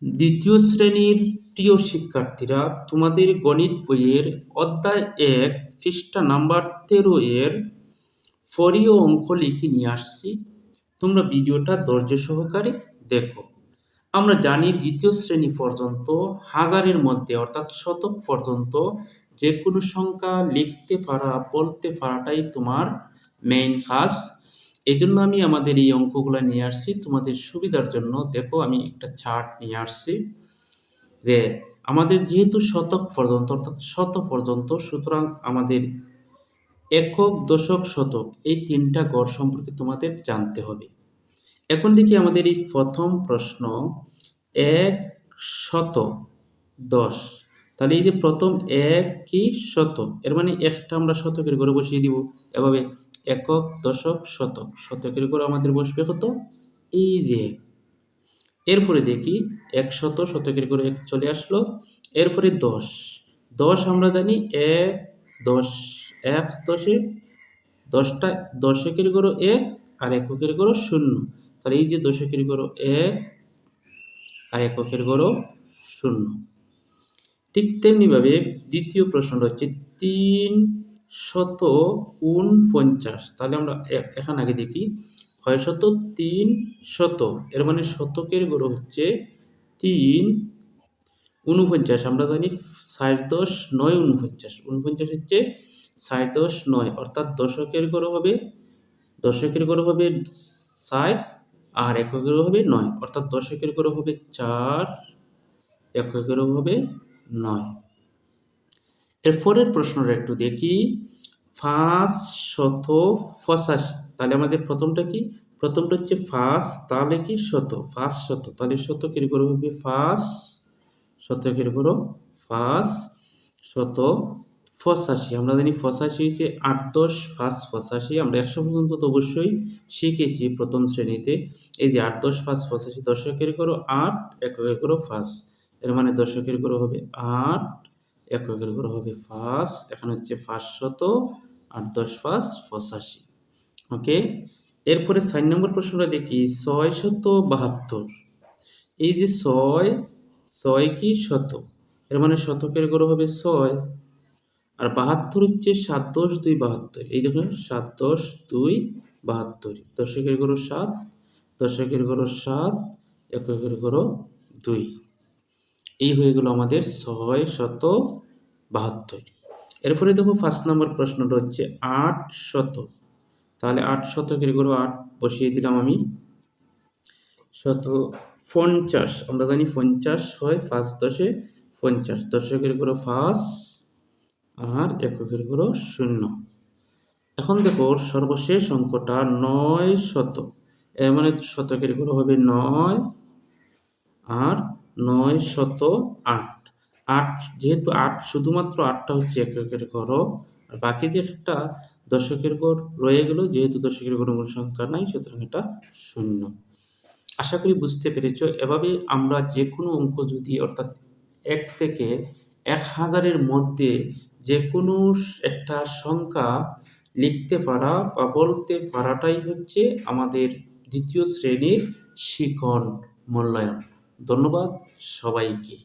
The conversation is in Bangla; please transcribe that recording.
দ্বিতীয় শ্রেণীর প্রিয় শিক্ষার্থীরা, তোমাদের গণিত বইয়ের অধ্যায় ১ পৃষ্ঠা নাম্বার ১৩ এর ফরীয় অঙ্ক লিখে নিয়ে আসছি। তোমরা ভিডিওটা ধৈর্য সহকারে দেখো। আমরা জানি দ্বিতীয় শ্রেণী পর্যন্ত হাজারের মধ্যে অর্থাৎ শতক পর্যন্ত যে কোনো সংখ্যা লিখতে পারা, বলতে পারাটাই তোমার মেইন কাজ। এই জন্য আমি আমাদের এই অঙ্কগুলো নিয়ে আসছি তোমাদের সুবিধার জন্য। দেখো, আমি একটা চার্ট নিয়ে আসছি যে আমাদের যেহেতু শতক পর্যন্ত অর্থাৎ শত পর্যন্ত, সুতরাং আমাদের একক, দশক, শতক এই তিনটা গড় সম্পর্কে তোমাদের জানতে হবে। এখন দেখি আমাদের এই প্রথম প্রশ্ন, ১০০। তাহলে এই যে প্রথম এক কি শত, এর মানে একটা আমরা শতকের ঘরে বসিয়ে দিব। এভাবে একক, দশক, শতক, শতকের ঘরে আমাদের বসবে কত? এই যে। এরপরে দেখি ১০০, শতকের ঘরে এক চলে আসলো। এরপরে ১০, ১০ আমরা জানি এক, ১০, এক দশে, ১০টা দশকের ঘরে এক আর এককের ঘরে ০। তাহলে এই যে দশকের ঘরে এক আর এককের ঘরে ০। ঠিক তেমনিভাবে দ্বিতীয় প্রশ্নটা হচ্ছে ৩৪৯। তাহলে আমরা এখানে আগে দেখি কয় শত? ৩০০। এর মানে শতকের ঘরে হচ্ছে ৩৪৯। আমরা জানি ৪ × ১০ = ৪৯। ৪৯ হচ্ছে ৪ × ১০ = ৯, অর্থাৎ দশকের ঘরে হবে ৪ আর এককের হবে ৯, অর্থাৎ দশকের ঘরে হবে ৪, এককের হবে ৯। এর পরের প্রশ্নটা একটু দেখি, ৫৮৫। তাহলে আমাদের প্রথমটা কি? প্রথমটা হচ্ছে ৫, তাহলে কি শত, ৫০০। তাহলে শতকের ঘরে হবে ৫, শতকের ঘরে ৫৮৫। আমরা জানি ৮৫ হচ্ছে ৮, ১০, ৫, ৮৫। আমরা ১০০ পর্যন্ত তো অবশ্যই শিখেছি প্রথম শ্রেণীতে। এই যে ৮, ১০, ৫, ৮৫, দশকের ঘরে ৮, এককের ঘরে ৫। এর মানে দশকের ঘরে হবে ৮, এককের ঘরে হবে ৫। এখানে হচ্ছে ৫০০, ৮, ১০, ৫, ৮৫। ওকে। এরপরে ৪ নম্বর প্রশ্নটা দেখি, ৬৭২। এই যে ৬, ৬ কি শত, এর মানে শতকের ঘরে হবে ৬। আর ৭২ হচ্ছে ৭, ১০, ২, ৭২। এই দেখুন ৭, ১০, ২, ৭২। দশকের ঘরে ৭, দশকের ঘরে ৭, এককের ঘরে ২। এই হয়ে গেল আমাদের ৬৭২। এরপরে দেখো ৫ নম্বর প্রশ্নটা হচ্ছে ৮০০। তাহলে ৮ শতকের ঘরে ৮ বসিয়ে দিলাম আমি। ৫০, আমরা জানি ৫০ হয় ৫ দশে ৫০, দশকের ঘরে ৫ আর এককের ঘরে ০। এখন দেখো সর্বশেষ অঙ্কটা ৯০০। এর মানে শতকের ঘরে হবে ৯ আর ৯০৮। ৮ যেহেতু ৮ শুধুমাত্র ৮টা হচ্ছে এককের ঘর, আর বাকি যে একটা দশকের ঘর রয়ে গেল, যেহেতু দশকের ঘরে কোনো সংখ্যা নাই, সুতরাং এটা ০। আশা করি বুঝতে পেরেছ। এভাবে আমরা যে কোনো অঙ্ক যদি অর্থাৎ ১ থেকে ১০০০-এর মধ্যে যে কোনো একটা সংখ্যা লিখতে পারা বা বলতে পারাটাই হচ্ছে আমাদের দ্বিতীয় শ্রেণীর শিখন মূল্যায়ন। ধন্যবাদ সবাইকে।